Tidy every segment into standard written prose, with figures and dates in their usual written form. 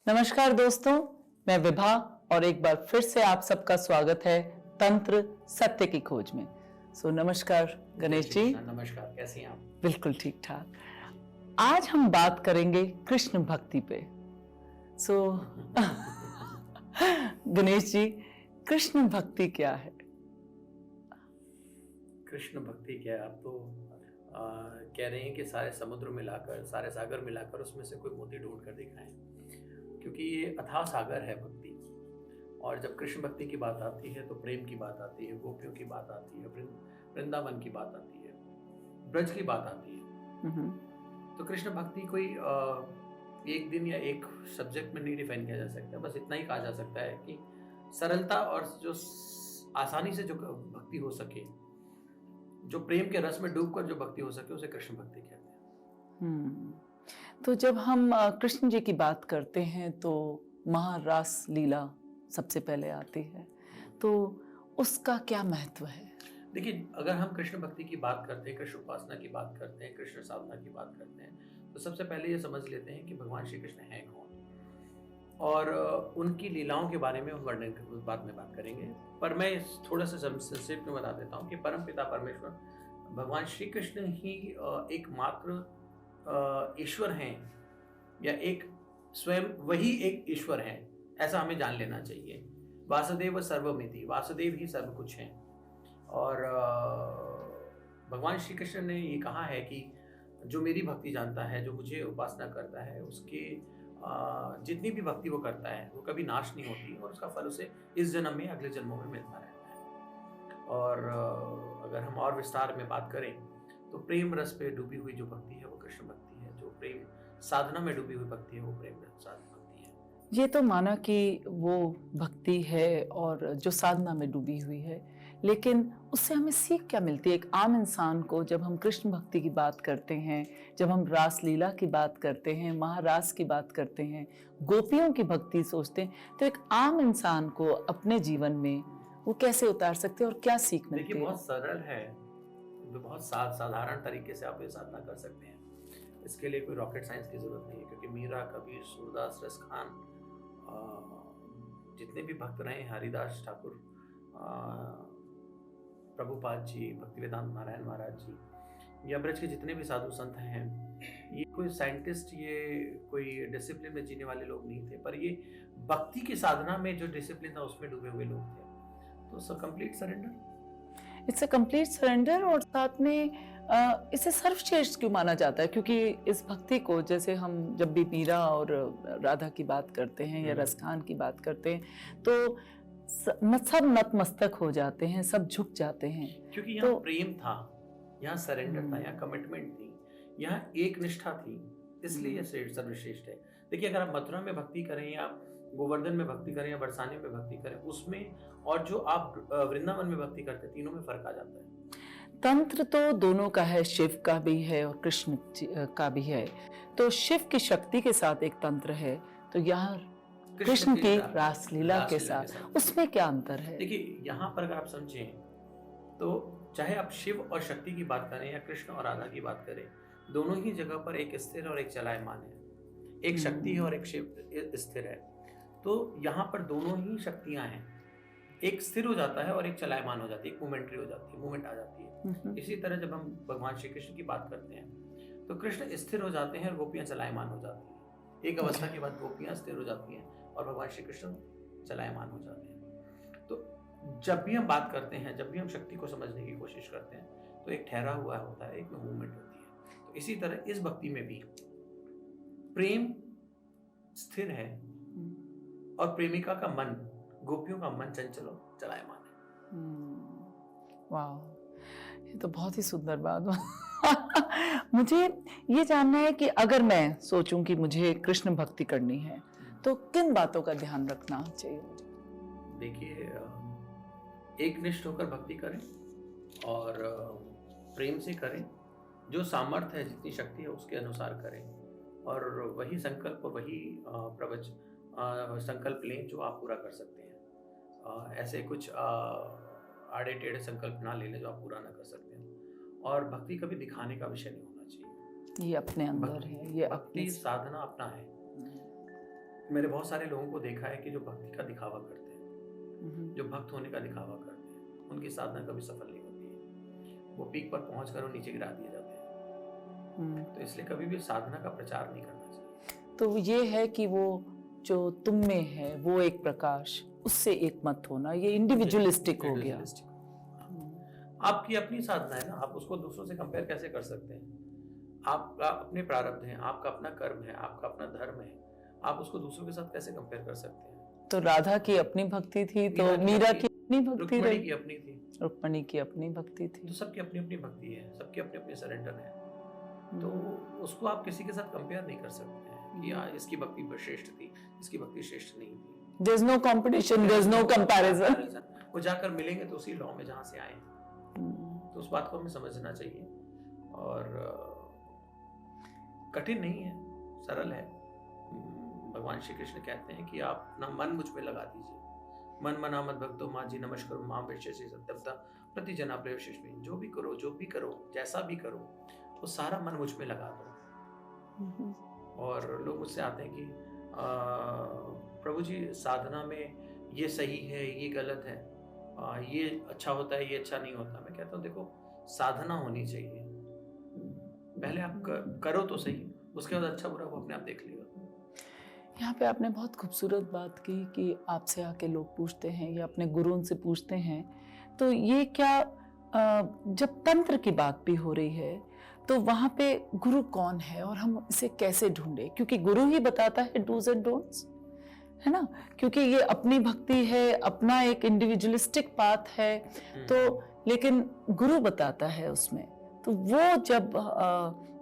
नमस्कार दोस्तों, मैं विभा और एक बार फिर से आप सबका स्वागत है तंत्र सत्य की खोज में। नमस्कार गणेश जी। नमस्कार, कैसी हैं आप? बिल्कुल ठीक ठाक। आज हम बात करेंगे कृष्ण भक्ति पे। गणेश जी, कृष्ण भक्ति क्या है? कृष्ण भक्ति क्या है? आप तो कह रहे हैं कि सारे समुद्र मिलाकर, सारे सागर मिलाकर उसमें से कोई मोती ढूंढ कर दिखाएं, क्योंकि ये अथाह सागर है भक्ति। और जब कृष्ण भक्ति की बात आती है तो प्रेम की बात आती है, गोपियों की बात आती है, वृंदावन की बात आती है, ब्रज की बात आती है। तो कृष्ण भक्ति कोई एक दिन या एक सब्जेक्ट में नहीं डिफाइन किया जा सकता। बस इतना ही कहा जा सकता है कि सरलता और जो आसानी से जो भक्ति हो सके, जो प्रेम के रस में डूबकर जो भक्ति हो सके, उसे कृष्ण भक्ति कहते हैं। तो जब हम कृष्ण जी की बात करते हैं तो महारास लीला सबसे पहले आती है, तो उसका क्या महत्व है? देखिए, अगर हम कृष्ण भक्ति की बात करते हैं, कृष्ण उपासना की बात करते हैं, कृष्ण साधना की बात करते हैं, तो सबसे पहले ये समझ लेते हैं कि भगवान श्री कृष्ण हैं कौन, और उनकी लीलाओं के बारे में वर्णन बाद में बात करेंगे। पर मैं थोड़ा सा संक्षेप में बता देता हूँ कि परम पिता परमेश्वर भगवान श्री कृष्ण ही एकमात्र ईश्वर हैं, या एक स्वयं वही एक ईश्वर हैं, ऐसा हमें जान लेना चाहिए। वासुदेव सर्वमिति, वासुदेव ही सब कुछ हैं। और भगवान श्री कृष्ण ने ये कहा है कि जो मेरी भक्ति जानता है, जो मुझे उपासना करता है, उसके जितनी भी भक्ति वो करता है वो कभी नाश नहीं होती, और उसका फल उसे इस जन्म में, अगले जन्मों में मिलता रहता है। और अगर हम और विस्तार में बात करें तो प्रेम रस पे डूबी हुई जो भक्ति है वो कृष्ण भक्ति है, जो प्रेम साधना में डूबी हुई भक्ति है वो प्रेम साधना भक्ति है। ये तो माना कि वो भक्ति है और जो साधना में डूबी हुई है, लेकिन उससे हमें सीख क्या मिलती है एक आम इंसान को? जब हम कृष्ण भक्ति की बात करते हैं, जब हम रास लीला की बात करते हैं, महारास की बात करते हैं, गोपियों की भक्ति सोचते हैं, तो एक आम इंसान को अपने जीवन में वो कैसे उतार सकते हैं और क्या सीख मिलती है? देखिए, बहुत सरल है, बहुत साधारण तरीके से आप ये साधना कर सकते हैं। इसके लिए कोई रॉकेट साइंस की जरूरत नहीं है, क्योंकि मीरा, कबीर, सूरदास, रसखान, जितने भी भक्त रहे, हरिदास ठाकुर, प्रभुपाद जी, भक्तिवेदांत नारायण महाराज जी, या ब्रज के जितने भी साधु संत हैं, ये कोई साइंटिस्ट, ये कोई डिसिप्लिन में जीने वाले लोग नहीं थे, पर ये भक्ति की साधना में जो डिसिप्लिन था उसमें डूबे हुए लोग थे। तो it's a complete surrender. It's a complete surrender. और साथ में इसे सर्वश्रेष्ठ क्यों माना जाता है? क्योंकि इस भक्ति को, जैसे हम जब भी मीरा और राधा की बात करते हैं या रसखान की बात करते हैं, तो सब नतमस्तक हो जाते हैं, सब झुक जाते हैं, क्योंकि यहाँ तो प्रेम था, यहाँ सरेंडर था, यहाँ कमिटमेंट थी, यहाँ एक निष्ठा थी, इसलिए सर्वश्रेष्ठ है। देखिए, अगर आप मथुरा में भक्ति करें, या गोवर्धन में भक्ति करें, या बरसाने में भक्ति करें, उसमें और जो आप वृंदावन में भक्ति करते हैं, तीनों में फर्क आ जाता है। तंत्र तो दोनों का है, शिव का भी है और कृष्ण का भी है। तो शिव की शक्ति के साथ एक तंत्र है, तो यहाँ कृष्ण की रासलीला के साथ उसमें क्या अंतर है? देखिए, यहाँ पर अगर आप समझें तो चाहे आप शिव और शक्ति की बात करें या कृष्ण और राधा की बात करें, दोनों ही जगह पर एक स्थिर और एक चलायमान है, एक शक्ति है और एक शिव स्थिर है। तो यहाँ पर दोनों ही शक्तियां हैं, एक स्थिर हो जाता है और एक चलायमान हो जाती है, एक मोमेंटरी हो जाती है, मूवमेंट आ जाती है। इसी तरह जब हम भगवान श्री कृष्ण की बात करते हैं तो कृष्ण स्थिर हो जाते हैं और गोपियां चलायमान हो जाती हैं। एक अवस्था के बाद गोपियां स्थिर हो जाती हैं और भगवान श्री कृष्ण चलायमान हो जाते हैं। तो जब भी हम बात करते हैं, जब भी हम शक्ति को समझने की कोशिश करते हैं, तो एक ठहरा हुआ होता है, एक में मूवमेंट होती है। तो इसी तरह इस भक्ति में भी प्रेम स्थिर है और प्रेमिका का मन, गोपियों का मन चंचल और चलायमान है। वाह, ये तो बहुत ही सुंदर बात। मुझे ये जानना है कि अगर मैं सोचूं कि मुझे कृष्ण भक्ति करनी है, तो किन बातों का ध्यान रखना चाहिए मुझे? देखिए, एक निष्ठ होकर भक्ति करें और प्रेम से करें, जो सामर्थ्य है, जितनी शक्ति है उसके अनुसार करें, और वही संकल्प और वही संकल्प लें जो आप पूरा कर सकते हैं। ऐसे कुछ आड़े टेढ़े संकल्प ना ले लें जो आप पूरा ना कर सकते हैं। और भक्ति कभी दिखाने का विषय नहीं होना चाहिए, ये अपने अंदर है, ये अपनी साधना अपना है। मैंने बहुत सारे लोगों को देखा है कि जो भक्ति का दिखावा करते हैं, जो भक्त होने का दिखावा करते हैं, उनकी साधना कभी सफल नहीं होती है। वो पीक पर पहुंचकर वो नीचे गिरा दिए जाते हैं। तो इसलिए कभी भी साधना का प्रचार नहीं करना चाहिए। तो ये है कि वो जो तुम में है वो एक प्रकाश, उससे एक मत होना, ये इंडिविजुअलिस्टिक हो गया। आपकी अपनी साधना है ना, आप उसको दूसरों से कंपेयर कैसे कर सकते हैं? आपका अपने प्रारब्ध है, आपका अपना कर्म है, आपका अपना धर्म है, आप उसको दूसरों के साथ कैसे कंपेयर कर सकते हैं? तो राधा की अपनी भक्ति थी, तो मीरा की अपनी भक्ति रुक्मिणी रही, की अपनी थी, रुक्मिणी की अपनी भक्ति थी। तो सबकी अपनी अपनी भक्ति है, सबकी अपनी अपनी सरेंडर है। तो उसको आप किसी के साथ कंपेयर नहीं कर सकते हैं कि इसकी भक्ति श्रेष्ठ थी, इसकी भक्ति श्रेष्ठ नहीं थी। There's no competition, there's no comparison. वो जाकर मिलेंगे तो उसी लॉ में जहाँ से आए, तो उस बात को हमें समझना चाहिए। और कठिन नहीं है, सरल है। भगवान श्री कृष्ण कहते हैं कि आप अपना मन मुझ में लगा दीजिए। मन मना मत भक्तो मां जी नमस्कार मां वैश्य से सत्यवता प्रति जना प्रवेश में। जो भी करो, जैसा भी करो, वो सारा मन मुझ में लगा दो। और लोग मुझसे आते हैं कि प्रभु जी साधना में ये सही है, ये गलत है, ये अच्छा होता है, ये अच्छा नहीं होता। मैं कहता हूँ देखो, साधना होनी चाहिए, पहले आप करो तो सही, उसके बाद अच्छा बुरा वो अपने आप देख लेगा। यहाँ पे आपने बहुत खूबसूरत बात की कि आपसे आके लोग पूछते हैं या अपने गुरुओं से पूछते हैं, तो ये क्या जब तंत्र की बात भी हो रही है तो वहाँ पे गुरु कौन है और हम इसे कैसे ढूंढे? क्योंकि गुरु ही बताता है डूज एंड डोंट्स, है ना? क्योंकि ये अपनी भक्ति है, अपना एक इंडिविजुअलिस्टिक पाथ है, तो लेकिन गुरु बताता है उसमें। तो वो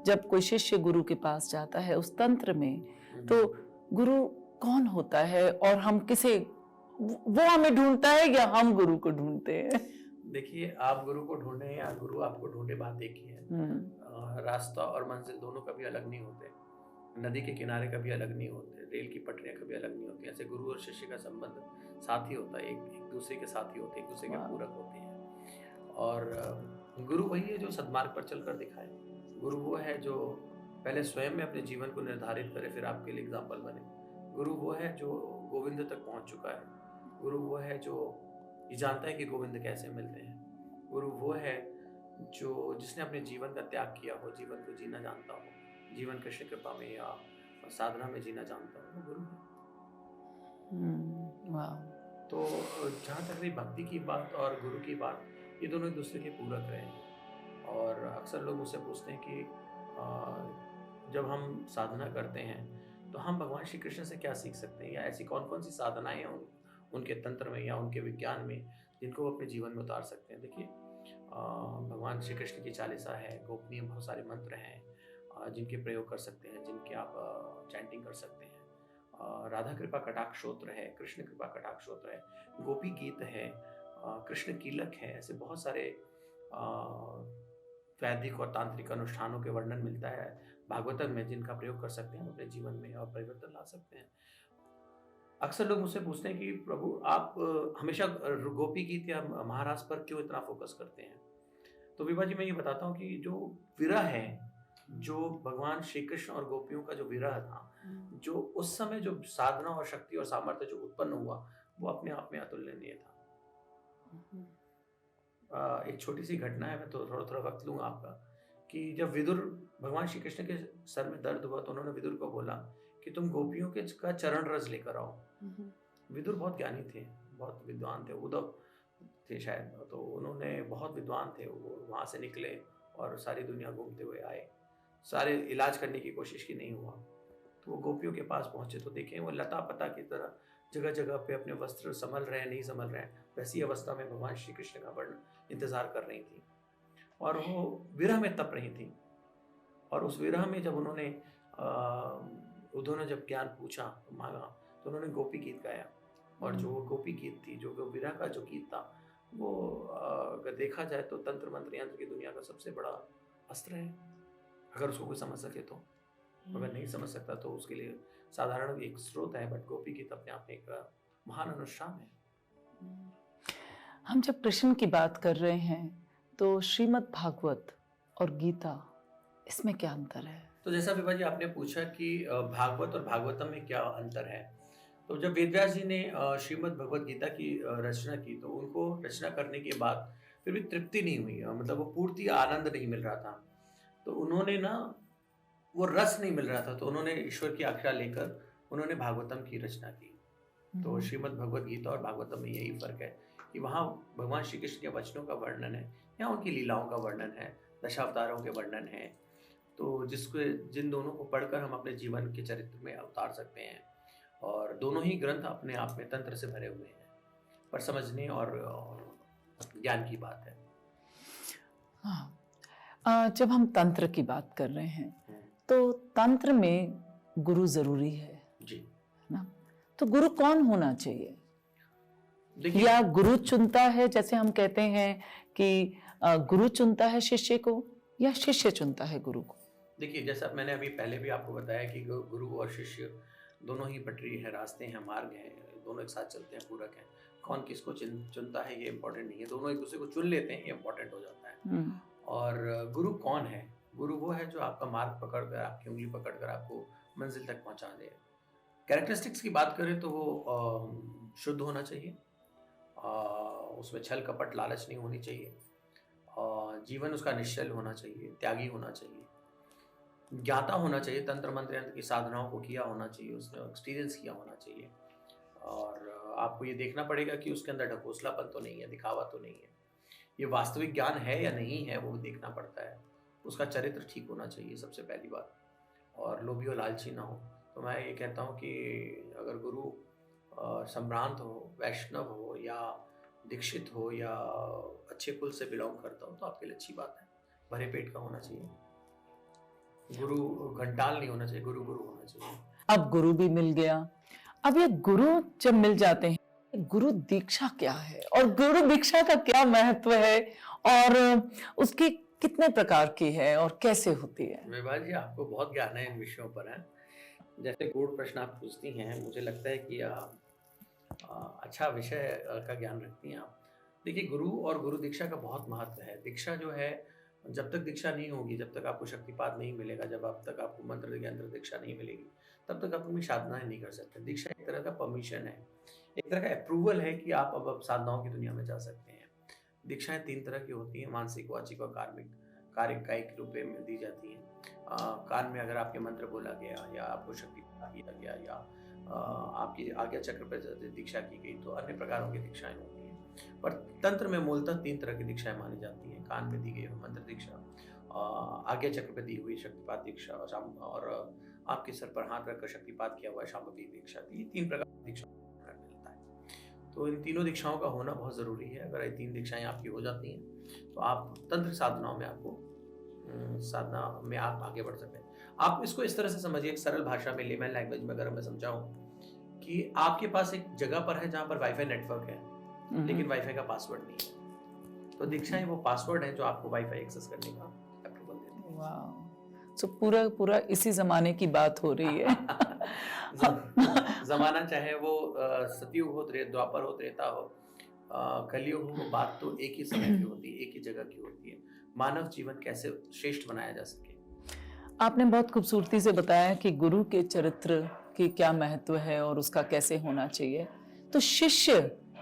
जब कोई शिष्य गुरु के पास जाता है उस तंत्र में, तो गुरु कौन होता है और हम किसे, वो हमें ढूंढता है या हम गुरु को ढूंढते हैं? देखिए, आप गुरु को ढूंढे या गुरु आपको ढूंढे, बात एक ही है। रास्ता और मंजिल दोनों कभी अलग नहीं होते, नदी के किनारे कभी अलग नहीं होते, रेल की पटरियां कभी अलग नहीं होती। ऐसे गुरु और शिष्य का संबंध साथ ही होता है, एक दूसरे के साथ ही होते हैं, एक दूसरे के पूरक होते हैं। और गुरु वही है जो सद्मार्ग पर चलकर दिखाए। गुरु वो है जो पहले स्वयं में अपने जीवन को निर्धारित करे, फिर आपके लिए एग्जाम्पल बने। गुरु वो है जो गोविंद तक पहुंच चुका है। गुरु वो है जो ये जानता है कि गोविंद कैसे मिलते हैं। गुरु वो है जो जिसने अपने जीवन का त्याग किया हो, जीवन को जीना जानता हो, जीवन कृष्ण कृपा में या साधना में जीना जानता हो, वो गुरु है। तो जहाँ तक रही भक्ति की बात और गुरु की बात, ये दोनों एक दूसरे के पूरक रहे हैं। और अक्सर लोग मुझसे पूछते हैं कि जब हम साधना करते हैं तो हम भगवान श्री कृष्ण से क्या सीख सकते हैं, या ऐसी कौन कौन सी साधनाएं हैं उनके तंत्र में या उनके विज्ञान में जिनको वो अपने जीवन में उतार सकते हैं। देखिए, भगवान श्री कृष्ण की चालीसा है, गोपनीय बहुत सारे मंत्र हैं जिनके प्रयोग कर सकते हैं, जिनके आप चैंटिंग कर सकते हैं। राधा कृपा कटाक्ष स्तोत्र है, कृष्ण कृपा कटाक्ष स्तोत्र है, गोपी गीत है, कृष्ण कीलक है। ऐसे बहुत सारे वैदिक और तांत्रिक अनुष्ठानों के वर्णन मिलता है भागवतम में, जिनका प्रयोग कर सकते हैं अपने जीवन में और परिवर्तन ला सकते हैं। अक्सर लोग मुझसे पूछते हैं कि प्रभु आप हमेशा गोपी गीत या महारास पर क्यों इतना फोकस करते हैं? तो विभा जी, मैं ये बताता हूँ कि जो विरह है, जो भगवान श्री कृष्ण और गोपियों का जो विरह था, जो उस समय जो साधना और शक्ति और सामर्थ्य जो उत्पन्न हुआ, वो अपने आप में अतुलनीय था। एक छोटी सी घटना है, मैं तो थोड़ा वक्त लूंगा आपका, कि जब विदुर, भगवान श्री कृष्ण के सर में दर्द हुआ तो उन्होंने विदुर को बोला कि तुम गोपियों के का चरण रस लेकर आओ। विदुर बहुत ज्ञानी थे, बहुत विद्वान थे, उद्धव थे शायद, तो उन्होंने बहुत विद्वान थे, वो वहाँ से निकले और सारी दुनिया घूमते हुए आए। सारे इलाज करने की कोशिश की, नहीं हुआ, तो वो गोपियों के पास पहुंचे तो देखें वो लता पता की तरह जगह जगह पे अपने वस्त्र संभल रहे हैं, नहीं संभल रहे हैं। वैसी अवस्था में भगवान श्री कृष्ण का वर्ण इंतजार कर रही थी और वो विरह में तप रही थी। और उस विरह में जब उन्होंने उद्धव ने जब ज्ञान पूछा, मांगा, तो उन्होंने गोपी गीत गाया। और जो गोपी गीत थी, जो विरह का जो गीत था, वो अगर देखा जाए तो तंत्र मंत्र यंत्र की दुनिया का सबसे बड़ा अस्त्र है, अगर उसको कोई समझ सके तो। अगर नहीं समझ सकता तो उसके लिए साधारण एक स्रोत है, बट गोपी गीत अपने आप में एक महान अनुष्ठान है। हम जब कृष्ण की बात कर रहे हैं तो श्रीमद् भागवत और गीता, इसमें क्या अंतर है? तो जैसा विभा जी आपने पूछा कि भागवत और भागवतम में क्या अंतर है, तो जब वेदव्यास जी ने श्रीमद् भगवत गीता की रचना की, तो उनको रचना करने के बाद फिर भी तृप्ति नहीं हुई, मतलब वो पूर्ति आनंद नहीं मिल रहा था। तो उन्होंने ना, वो रस नहीं मिल रहा था, तो उन्होंने ईश्वर की आज्ञा लेकर उन्होंने भागवतम की रचना की। तो श्रीमद् भगवत गीता और भागवतम में यही फर्क है कि वहाँ भगवान श्री कृष्ण के वचनों का वर्णन है या उनकी लीलाओं का वर्णन है, दशावतारों के वर्णन है, तो जिन दोनों को पढ़कर हम अपने जीवन के चरित्र में उतार सकते हैं। और दोनों ही ग्रंथ अपने आप में तंत्र से भरे हुए हैं, पर समझने और ज्ञान की बात है। हाँ, जब हम तंत्र की बात कर रहे हैं तो तंत्र में गुरु जरूरी है जी ना? तो गुरु कौन होना चाहिए, देखिए, या गुरु चुनता है, जैसे हम कहते हैं कि गुरु चुनता है शिष्य को या शिष्य चुनता है गुरु को? देखिए, जैसा मैंने अभी पहले भी आपको बताया कि गुरु और शिष्य दोनों ही पटरी है, रास्ते हैं, मार्ग हैं, दोनों एक साथ चलते हैं, पूरक हैं। कौन किसको चुनता है ये इम्पोर्टेंट नहीं है, दोनों एक दूसरे को चुन लेते हैं, ये इम्पोर्टेंट हो जाता है। और गुरु कौन है? गुरु वो है जो आपका मार्ग पकड़कर, आपकी उंगली पकड़कर आपको मंजिल तक पहुंचा दे। कैरेक्टरिस्टिक्स की बात करें तो वो शुद्ध होना चाहिए, उसमें छल कपट लालच नहीं होनी चाहिए, और जीवन उसका निश्चल होना चाहिए, त्यागी होना चाहिए, ज्ञाता होना चाहिए, तंत्र मंत्र यंत्र की साधनाओं को किया होना चाहिए, उसने एक्सपीरियंस किया होना चाहिए। और आपको ये देखना पड़ेगा कि उसके अंदर ढकोसलापन तो नहीं है, दिखावा तो नहीं है, ये वास्तविक ज्ञान है या नहीं है, वो भी देखना पड़ता है। उसका चरित्र ठीक होना चाहिए सबसे पहली बात, और लोभी और लालची ना हो। तो मैं ये कहता हूँ कि अगर गुरु संभ्रांत हो, वैष्णव हो, या दीक्षित हो, या अच्छे कुल से बिलोंग करता हो, तो आपके लिए अच्छी बात है। भरे पेट का होना चाहिए, गुरु घंटाल नहीं होना चाहिए, गुरु गुरु होना चाहिए। अब गुरु भी मिल गया, अब ये गुरु जब मिल जाते हैं, गुरु दीक्षा क्या है और गुरु दीक्षा का क्या महत्व है, और उसकी कितने प्रकार की है और कैसे होती है? विभा जी, आपको बहुत ज्ञान है इन विषयों पर है। जैसे गूढ़ प्रश्न आप पूछती हैं, मुझे लगता है कि अच्छा विषय का ज्ञान रखती हैं आप। देखिए, गुरु और गुरु दीक्षा का बहुत महत्व है। दीक्षा जो है, जब तक दीक्षा नहीं होगी, जब तक आपको शक्तिपात नहीं मिलेगा, जब तक आपको मंत्र यंत्र दीक्षा नहीं मिलेगी, तब तक आप अपनी साधनाएं नहीं कर सकते। दीक्षा एक तरह का परमिशन है, एक तरह का अप्रूवल है कि आप अब साधनाओं की दुनिया में जा सकते हैं। दीक्षाएं 3 तरह की होती हैं, मानसिक, वाचिक और कार्मिक। कारिक कायिक रूप में दी जाती हैं। कान में अगर आपके मंत्र बोला गया, या आपको शक्तिपात किया गया, या आपकी आज्ञा चक्र पर दीक्षा की गई, तो अन्य प्रकारों की दीक्षाएं होती हैं। पर तंत्र में मूलतः 3 तरह की दीक्षाएं मानी जाती हैं। कान में दी गई मंत्र दीक्षा, आज्ञा चक्र पर दी हुई शक्तिपात दीक्षा, और आपके सर पर हाथ रखकर शक्तिपात किया हुआ शांभवी दीक्षा। ये 3 प्रकार की दीक्षा मिलता है। तो इन तीनों दीक्षाओं का होना बहुत ज़रूरी है। अगर ये 3 दीक्षाएं आपकी हो जाती हैं, तो आप तंत्र साधनाओं में साधना में आप आगे बढ़ सकते हैं। आप इसको इस तरह से समझिए, एक सरल भाषा में, लेमन लैंग्वेज में अगर मैं समझाऊं, कि आपके पास एक जगह पर है जहां पर वाईफाई नेटवर्क है, लेकिन वाईफाई का पासवर्ड नहीं है। तो दीक्षाएं वो पासवर्ड है जो आपको वाईफाई एक्सेस करने का अप्रूवल देती है। वाह, तो पूरा इसी जमाने की बात हो रही है। जमाना चाहे वो सतयुग हो, द्वापर हो, त्रेता हो, कलयुग हो, बात तो एक ही समय की होती है, एक ही जगह की होती है। मानव जीवन कैसे श्रेष्ठ बनाया जा सके। आपने बहुत खूबसूरती से बताया कि गुरु के चरित्र की क्या महत्व है और उसका कैसे होना चाहिए। तो शिष्य,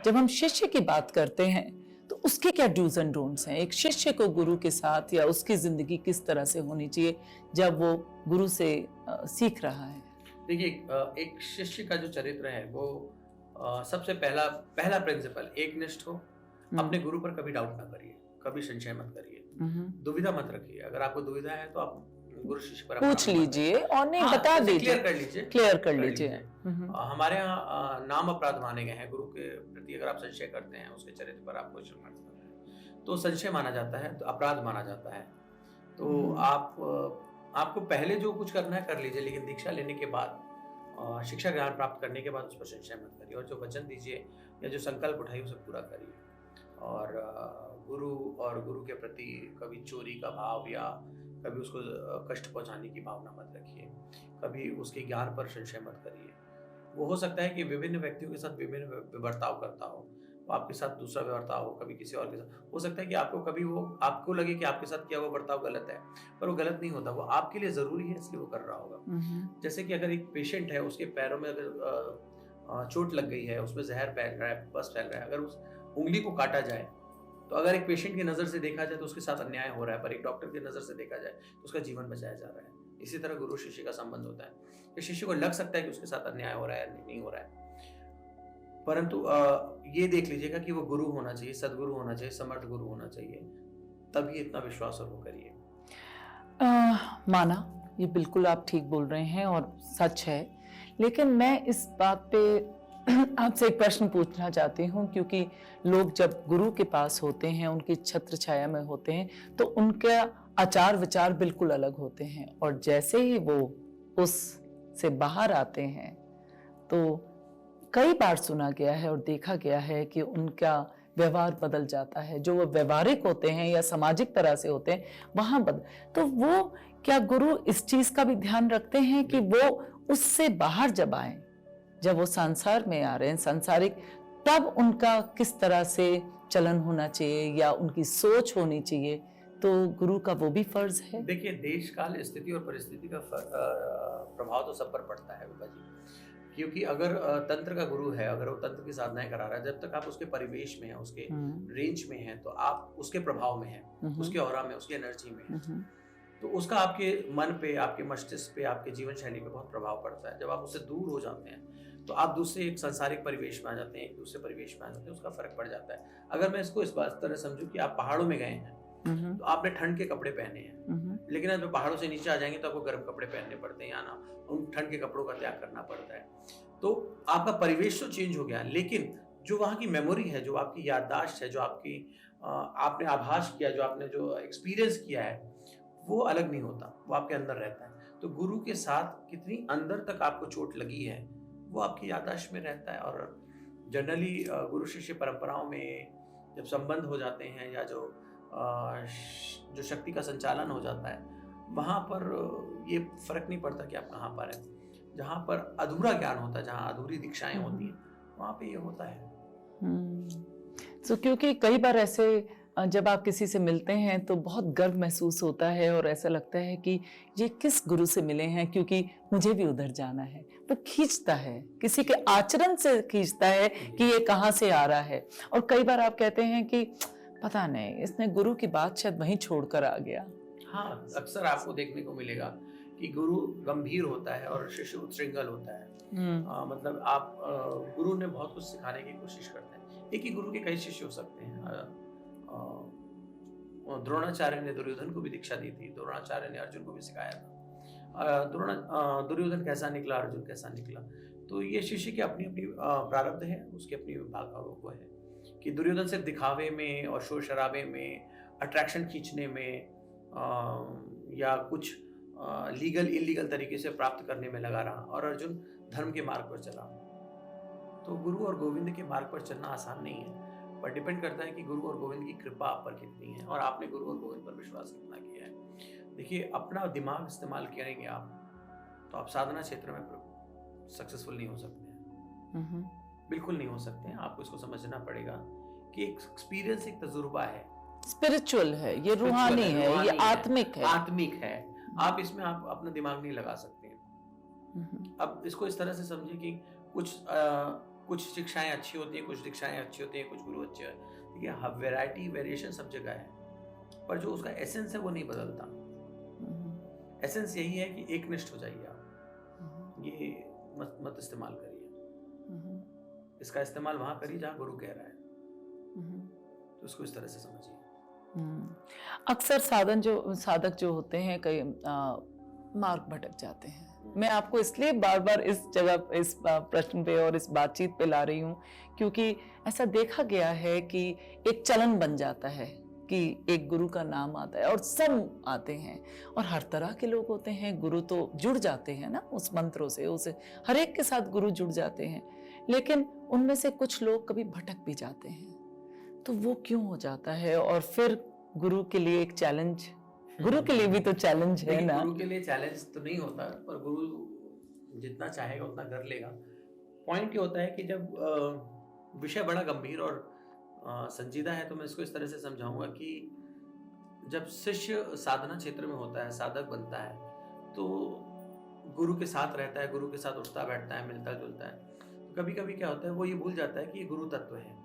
जब हम शिष्य की बात करते हैं, तो उसके क्या डूज एंड डोंट्स हैं? एक शिष्य को गुरु के साथ, या उसकी जिंदगी किस तरह से होनी चाहिए जब वो गुरु से सीख रहा है? देखिए, एक शिष्य का जो चरित्र है, वो सबसे पहला प्रिंसिपल, एकनिष्ठ हो। अपने गुरु पर कभी डाउट ना करिए, कभी संशय मत करिए, दुविधा मत रखिए। अगर आपको दुविधा है तो आप गुरु शिष्य पर पूछ लीजिए, और नहीं बता दीजिए, क्लियर कर लीजिए। हमारे यहाँ नाम अपराध माने गए हैं। गुरु के प्रति अगर आप संशय करते हैं, उसके चरित्र पर आप क्वेश्चन मार्क करते हैं, तो संशय माना जाता है, तो अपराध माना जाता है। तो आपको पहले जो कुछ करना है कर लीजिए, लेकिन दीक्षा लेने के बाद, शिक्षा ज्ञान प्राप्त करने के बाद उस पर संशय मत करिए, और जो वचन दीजिए या जो संकल्प उठाइए उसे पूरा करिए। और गुरु के प्रति कभी चोरी का भाव, या कभी उसको कष्ट पहुंचाने की भावना मत रखिए, कभी उसके ज्ञान पर संशय मत करिए। वो हो सकता है कि विभिन्न व्यक्तियों के साथ विभिन्न बर्ताव करता हो, वो आपके साथ दूसरा बर्ताव हो, कभी किसी और के साथ हो सकता है कि आपको कभी वो आपको लगे कि आपके साथ किया हुआ बर्ताव गलत है, पर वो गलत नहीं होता, वो आपके लिए ज़रूरी है इसलिए वो कर रहा होगा। जैसे कि अगर एक पेशेंट है, उसके पैरों में अगर चोट लग गई है, उसमें जहर फैल रहा है, पस फैल रहा है, अगर उस उंगली को काटा जाए, तो अगर एक पेशेंट की नज़र से देखा जाए तो उसके साथ अन्याय हो रहा है, पर एक डॉक्टर की नज़र से देखा जाए तो उसका जीवन बचाया जा रहा है। इसी तरह गुरु शिष्य का संबंध होता है कि शिष्य को लग सकता है कि उसके साथ अन्याय हो रहा है, नहीं हो रहा है, परंतु ये देख लीजिएगा कि वो गुरु होना चाहिए, सदगुरु होना चाहिए, समर्थ गुरु होना चाहिए, तभी इतना विश्वास और वो करिए। माना, ये बिल्कुल आप ठीक बोल रहे हैं और सच है, लेकिन मैं इस बात पे आपसे एक प्रश्न पूछना चाहती हूँ, क्योंकि लोग जब गुरु के पास होते हैं, उनकी छत्र छाया में होते हैं, तो उनका आचार विचार बिल्कुल अलग होते हैं, और जैसे ही वो उस से बाहर आते हैं तो कई बार सुना गया है और देखा गया है कि उनका व्यवहार बदल जाता है। जो वो व्यवहारिक होते हैं या सामाजिक तरह से होते हैं, वहां बदल, तो वो क्या गुरु इस चीज का भी ध्यान रखते हैं कि वो उससे बाहर जब आए, जब वो संसार में आ रहे हैं, सांसारिक, तब उनका किस तरह से चलन होना चाहिए या उनकी सोच होनी चाहिए, तो गुरु का वो भी फर्ज है? देखिए, देश काल, स्थिति और परिस्थिति का प्रभाव तो सब पर पड़ता है बाबा जी, क्योंकि अगर तंत्र का गुरु है, अगर वो तंत्र की साधनाएं करा रहा है, जब तक आप उसके परिवेश में हैं, उसके रेंज में हैं, तो आप उसके प्रभाव में हैं, उसके ऑरा में, उसकी एनर्जी में हैं, तो उसका आपके मन पे, आपके मस्तिष्क पे, आपके जीवन शैली पे बहुत प्रभाव पड़ता है। जब आप उससे दूर हो जाते हैं तो आप दूसरे एक सांसारिक परिवेश में आ जाते हैं, एक दूसरे परिवेश में आ जाते हैं, उसका फर्क पड़ जाता है। अगर मैं इसको इस बात तरह समझूं कि आप पहाड़ों में गए हैं, तो आपने ठंड के कपड़े पहने हैं, लेकिन जब पहाड़ों से नीचे आ जाएंगे तो आपको गर्म कपड़े पहनने पड़ते हैं, या ना उन ठंड के कपड़ों का त्याग करना पड़ता है। तो आपका परिवेश तो चेंज हो गया, लेकिन जो वहाँ की मेमोरी है, जो आपकी याददाश्त है, जो आपकी आपने आभास किया, जो आपने जो एक्सपीरियंस किया है, वो अलग नहीं होता, वो आपके अंदर रहता है। तो गुरु के साथ कितनी अंदर तक आपको चोट लगी है, वो आपकी याददाश्त में रहता है। और जनरली गुरु शिष्य परंपराओं में जब संबंध हो जाते हैं, या जो शक्ति का संचालन हो जाता है, वहाँ पर ये फर्क नहीं पड़ता कि आप कहाँ पर हैं। जहाँ पर अधूरा ज्ञान होता है, जहाँ अधूरी दीक्षाएं होती हैं, वहाँ पे ये होता है। तो क्योंकि कई बार ऐसे जब आप किसी से मिलते हैं तो बहुत गर्व महसूस होता है और ऐसा लगता है कि ये किस गुरु से मिले हैं, क्योंकि मुझे भी उधर जाना है, तो खींचता है, किसी के आचरण से खींचता है कि ये कहाँ से आ रहा है। और कई बार आप कहते हैं कि पता नहीं, इसने गुरु की बात शायद वहीं छोड़कर आ गया। हाँ, अक्सर आपको देखने को मिलेगा कि गुरु गंभीर होता है और शिष्य उच्छृंखल होता है। मतलब आप गुरु ने बहुत कुछ सिखाने की कोशिश करते हैं। एक ही गुरु के कई शिष्य हो सकते हैं। द्रोणाचार्य ने दुर्योधन को भी दीक्षा दी थी, द्रोणाचार्य ने अर्जुन को भी सिखाया था। दुर्योधन कैसा निकला, अर्जुन कैसा निकला, तो ये शिष्य की अपनी अपनी प्रारब्ध है, उसकी अपनी विभाग वो है कि दुर्योधन सिर्फ दिखावे में और शोर शराबे में, अट्रैक्शन खींचने में, या कुछ लीगल इलीगल तरीके से प्राप्त करने में लगा रहा, और अर्जुन धर्म के मार्ग पर चला। तो गुरु और गोविंद के मार्ग पर चलना आसान नहीं है, पर डिपेंड करता है कि गुरु और गोविंद की कृपा आप पर कितनी है और आपने गुरु और गोविंद पर विश्वास कितना किया है। देखिए, अपना दिमाग इस्तेमाल करेंगे आप, तो आप साधना क्षेत्र में सक्सेसफुल नहीं हो सकते हैं, बिल्कुल नहीं हो सकते हैं। आपको इसको समझना पड़ेगा कि एक एक्सपीरियंस, एक तजुर्बा है, स्पिरिचुअल है, ये रूहानी है, ये आत्मिक है, आत्मिक है। आप इसमें आप अपना दिमाग नहीं लगा सकते। अब इसको इस तरह से समझिए कि कुछ शिक्षाएं अच्छी होती हैं, कुछ दीक्षाएं अच्छी होती हैं, कुछ गुरु अच्छे हैं। देखिए, वैरायटी, वेरिएशन सब जगह है, पर जो उसका एसेंस है वो नहीं बदलता। एसेंस यही है कि एकनिष्ठ हो जाइए आप, ये मत इस्तेमाल करिए। इसका इस्तेमाल वहां करिए जहां गुरु कह रहा है, तो उसको इस तरह से समझिए। अक्सर साधक जो होते हैं, कई मार्ग भटक जाते हैं। मैं आपको इसलिए बार बार इस जगह, इस प्रश्न पे और इस बातचीत पे ला रही हूँ, क्योंकि ऐसा देखा गया है कि एक चलन बन जाता है कि एक गुरु का नाम आता है और सब आते हैं, और हर तरह के लोग होते हैं। गुरु तो जुड़ जाते हैं ना उस मंत्रों से, उसे हर एक के साथ गुरु जुड़ जाते हैं, लेकिन उनमें से कुछ लोग कभी भटक भी जाते हैं। तो वो क्यों हो जाता है? और फिर गुरु के लिए एक चैलेंज, गुरु के लिए भी तो चैलेंज है ना? गुरु के लिए चैलेंज तो नहीं होता, पर गुरु जितना चाहेगा उतना कर लेगा। पॉइंट ये होता है कि जब विषय बड़ा गंभीर और संजीदा है तो मैं इसको इस तरह से समझाऊंगा कि जब शिष्य साधना क्षेत्र में होता है, साधक बनता है, तो गुरु के साथ रहता है, गुरु के साथ उठता बैठता है, मिलता जुलता है, तो कभी कभी क्या होता है, वो ये भूल जाता है कि ये गुरु तत्व है,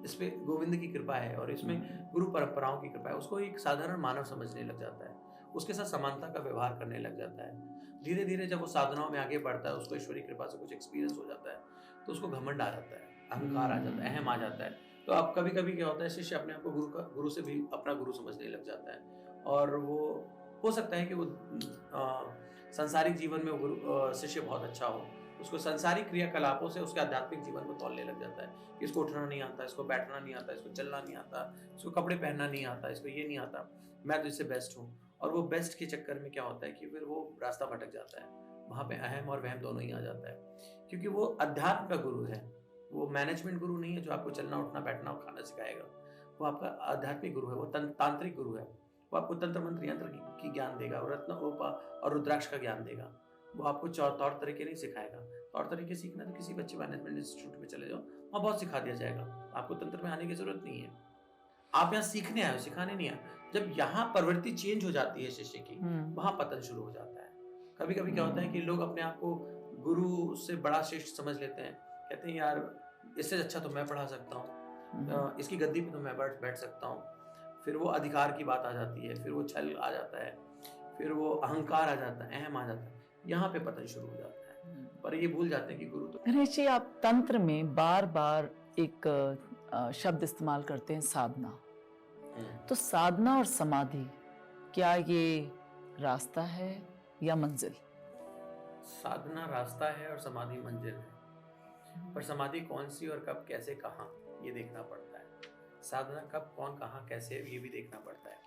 इस पे गोविंद की कृपा है और इसमें गुरु परंपराओं की कृपा है। उसको एक साधारण मानव समझने लग जाता है, उसके साथ समानता का व्यवहार करने लग जाता है। धीरे धीरे जब वो साधनाओं में आगे बढ़ता है, उसको ईश्वरी कृपा से कुछ एक्सपीरियंस हो जाता है, तो उसको घमंड आ जाता है, अहंकार आ जाता है, अहम आ जाता है। तो अब कभी कभी क्या होता है, शिष्य अपने आप को गुरु से भी अपना गुरु समझने लग जाता है, और वो हो सकता है कि वो संसारिक जीवन में वो शिष्य बहुत अच्छा हो, उसको संसारिक क्रियाकलापों से उसके आध्यात्मिक जीवन को तोलने लग जाता है कि इसको उठना नहीं आता, इसको बैठना नहीं आता, इसको चलना नहीं आता, इसको कपड़े पहनना नहीं आता, इसको ये नहीं आता, मैं तो इससे बेस्ट हूँ। और वो बेस्ट के चक्कर में क्या होता है कि फिर वो रास्ता भटक जाता है, वहाँ पे अहम और वहम दोनों ही आ जाता है, क्योंकि वो अध्यात्म का गुरु है, वो मैनेजमेंट गुरु नहीं है जो आपको चलना उठना बैठना और खाना सिखाएगा। वो आपका आध्यात्मिक गुरु है, वो तांत्रिक गुरु है, वो आपको तंत्र मंत्र यंत्र की ज्ञान देगा, रत्न उपा और रुद्राक्ष का ज्ञान देगा। वो आपको तौर तरीके नहीं सिखाएगा। तौर तरीके सीखना तो किसी बच्चे मैनेजमेंट इंस्टीट्यूट में चले जाओ, वहाँ बहुत सिखा दिया जाएगा, आपको तंत्र में आने की जरूरत नहीं है। आप यहाँ सीखने आए हो, सिखाने नहीं आए। जब यहाँ प्रवृत्ति चेंज हो जाती है शिष्य की, वहाँ पतन शुरू हो जाता है। कभी कभी क्या होता है कि लोग अपने आप को गुरु से बड़ा श्रेष्ठ समझ लेते हैं, कहते हैं यार इससे अच्छा तो मैं पढ़ा सकता हूँ, इसकी गद्दी पे तो मैं बैठ सकता हूँ। फिर वो अधिकार की बात आ जाती है, फिर वो छल आ जाता है, फिर वो अहंकार आ जाता है, अहम आ जाता है, यहाँ पे पतन शुरू हो जाता है। पर ये भूल जाते हैं कि गुरु तो। गणेश जी, आप तंत्र में बार बार एक शब्द इस्तेमाल करते हैं, साधना। तो साधना और समाधि, क्या ये रास्ता है या मंजिल? साधना रास्ता है और समाधि मंजिल है, पर समाधि कौन सी और कब कैसे कहाँ ये देखना पड़ता है। साधना कब कौन कहाँ कैसे ये भी देखना पड़ता है।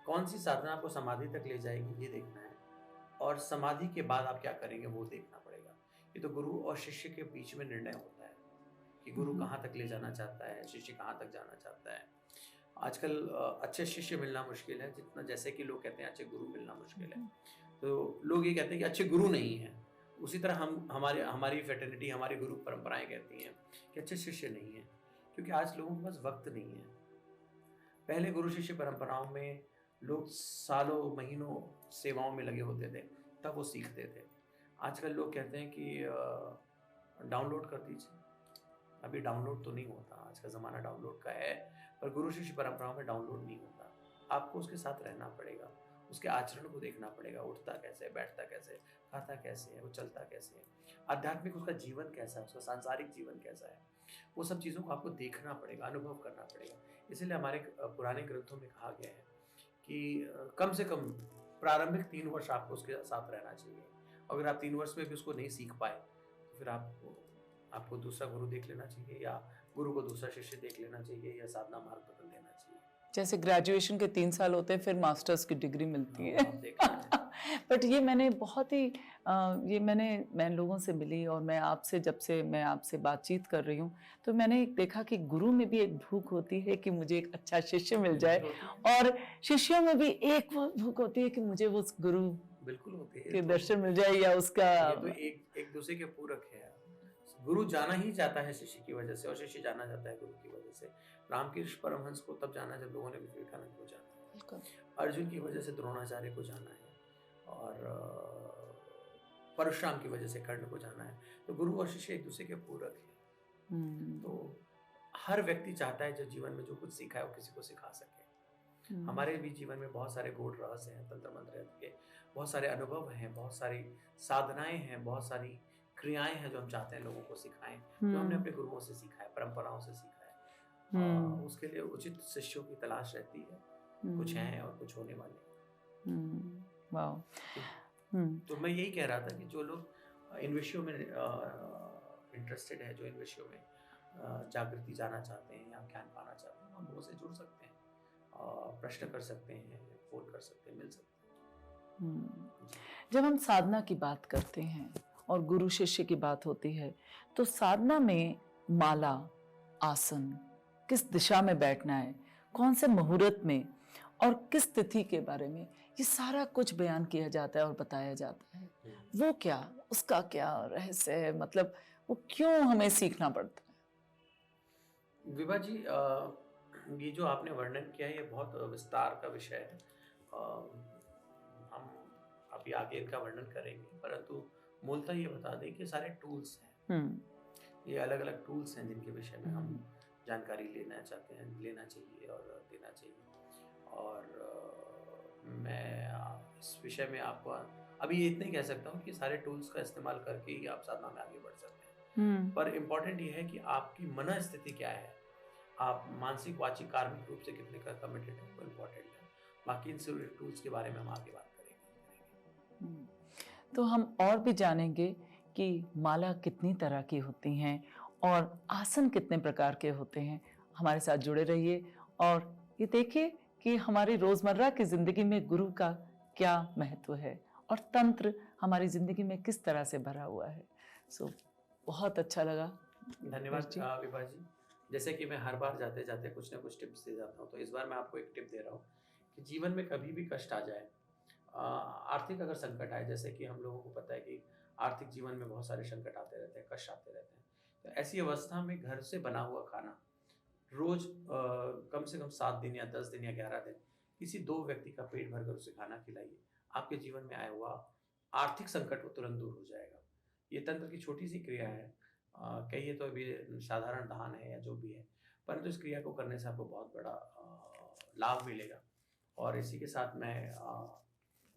कौन सी साधना आपको समाधि तक ले जाएगी ये देखना है, और समाधि के बाद आप क्या करेंगे वो देखना पड़ेगा। ये तो गुरु और शिष्य के बीच में निर्णय होता है कि गुरु कहाँ तक ले जाना चाहता है, शिष्य कहाँ तक जाना चाहता है। आजकल अच्छे शिष्य मिलना मुश्किल है, जितना जैसे कि लोग कहते हैं अच्छे गुरु मिलना मुश्किल है। तो लोग ये कहते हैं कि अच्छे गुरु नहीं है, उसी तरह हमारी फ्रेटर्निटी, हमारी गुरु परंपराएं कहती हैं कि अच्छे शिष्य नहीं है, क्योंकि आज लोगों के पास वक्त नहीं है। पहले गुरु शिष्य परंपराओं में लोग सालों महीनों सेवाओं में लगे होते थे, तब वो सीखते थे। आजकल लोग कहते हैं कि डाउनलोड कर दीजिए, अभी डाउनलोड तो नहीं होता, आज का ज़माना डाउनलोड का है, पर गुरु शिष्य परंपराओं में डाउनलोड नहीं होता। आपको उसके साथ रहना पड़ेगा, उसके आचरण को देखना पड़ेगा, उठता कैसे है, बैठता कैसे है, खाता कैसे है, वो चलता कैसे है, आध्यात्मिक उसका जीवन कैसा है, उसका सांसारिक जीवन कैसा है, वो सब चीज़ों को आपको देखना पड़ेगा, अनुभव करना पड़ेगा। इसीलिए हमारे पुराने ग्रंथों में कहा गया है कि कम से कम प्रारंभिक 3 वर्ष आपको उसके साथ रहना चाहिए। अगर आप 3 वर्ष में भी उसको नहीं सीख पाए तो फिर आपको दूसरा गुरु देख लेना चाहिए, या गुरु को दूसरा शिष्य देख लेना चाहिए, या साधना मार्ग बदल लेना चाहिए। जैसे ग्रेजुएशन के 3 साल होते हैं, फिर मास्टर्स की डिग्री मिलती है। बट ये मैंने बहुत ही मैं लोगों से मिली, और मैं आपसे जब से मैं आपसे बातचीत कर रही हूँ, तो मैंने देखा कि गुरु में भी एक भूख होती है कि मुझे एक अच्छा शिष्य मिल जाए, और शिष्यों में भी एक वो भूख होती है कि मुझे वो गुरु बिल्कुल होती है के दर्शन मिल जाए, या उसका तो एक दूसरे के पूरक है। गुरु जाना ही जाता है शिष्य की वजह से, और शिष्य जाना जाता है गुरु की वजह से। रामकृष्ण परमहंस को तब जाना जब लोगों ने विवेकानंद को जाना, अर्जुन की वजह से द्रोणाचार्य को जाना है, और परशुराम की वजह से कर्ण को जाना है। तो गुरु और शिष्य एक दूसरे के पूरक हैं। तो हर व्यक्ति चाहता है जो जीवन में जो कुछ सीखा है वो किसी को सिखा सके। हमारे भी जीवन में बहुत सारे गूढ़ रहस्य हैं, तंत्र मंत्र के बहुत सारे अनुभव हैं, बहुत सारी साधनाएं हैं, बहुत सारी क्रियाएं हैं जो हम चाहते हैं लोगों को सिखाएं, जो हमने अपने गुरुओं से सीखा है, परंपराओं से सीखा है। उसके लिए उचित शिष्यों की तलाश रहती है, कुछ हैं और कुछ होने वाले। वाह। तो मैं यही कह रहा था कि जो लोग इन विषयों में इंटरेस्टेड है, जो इन विषयों में जागृति जाना चाहते हैं या ज्ञान पाना चाहते हैं, हम लोगों से जुड़ सकते हैं, प्रश्न कर सकते हैं, फोन कर सकते हैं, मिल सकते हैं। जब हम साधना की बात करते हैं और गुरु शिष्य की बात होती है, तो साधना में माला, आसन, किस दिशा में बैठना है, कौन से मुहूर्त में और किस तिथि के बारे में, ये सारा कुछ बयान किया जाता है और बताया जाता है। वो क्या, उसका क्या रहस्य है, मतलब वो क्यों हमें सीखना पड़ता है? विभा जी, ये जो आपने वर्णन किया है ये बहुत विस्तार का विषय है। हम अभी आगे इनका वर्णन करेंगे, परंतु मूलतः ये बता दें कि सारे टूल्स हैं, हम्म ये अलग अलग टूल्स हैं जिनके विषय में हम हम्म जानकारी लेना चाहते हैं, लेना चाहिए और देना चाहिए। और मैं इस विषय में आपको अभी ये इतना ही कह सकता हूँ कि सारे टूल्स का इस्तेमाल करके ही आप साधना में आगे बढ़ सकते हैं। पर इम्पोर्टेंट ये है कि आपकी मन स्थिति क्या है, आप मानसिक, वाचिक, कार्मिक रूप से कितने का कमिटेड है, वो इम्पोर्टेंट है। बाकी इन सभी टूल्स के बारे में हम आगे बात करेंगे। तो हम और भी जानेंगे कि माला कितनी तरह की होती हैं और आसन कितने प्रकार के होते हैं। हमारे साथ जुड़े रहिए और ये देखिए कि हमारी रोजमर्रा की जिंदगी में गुरु का क्या महत्व है और तंत्र हमारी जिंदगी में किस तरह से भरा हुआ है। बहुत अच्छा लगा। धन्यवाद विभा जी। जैसे कि मैं हर बार जाते जाते कुछ ना कुछ टिप्स दे जाता हूँ, तो इस बार मैं आपको एक टिप दे रहा हूँ कि जीवन में कभी भी कष्ट आ जाए, आर्थिक अगर संकट आए, जैसे कि हम लोगों को पता है कि आर्थिक जीवन में बहुत सारे संकट आते रहते हैं, कष्ट आते रहते हैं, तो ऐसी अवस्था में घर से बना हुआ खाना रोज कम से कम 7 दिन या 10 दिन या 11 दिन किसी 2 व्यक्ति का पेट भरकर उसे खाना खिलाइए। आपके जीवन में आया हुआ आर्थिक संकट वो तुरंत दूर हो जाएगा। ये तंत्र की छोटी सी क्रिया है, कहिए तो अभी साधारण दान है या जो भी है, परंतु इस क्रिया को करने से आपको बहुत बड़ा लाभ मिलेगा। और इसी के साथ मैं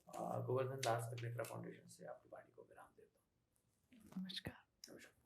गोवर्धन दास अग्निहोत्र फाउंडेशन से आपकी वाणी को विराम देता हूँ। नमस्कार। नमस्कार।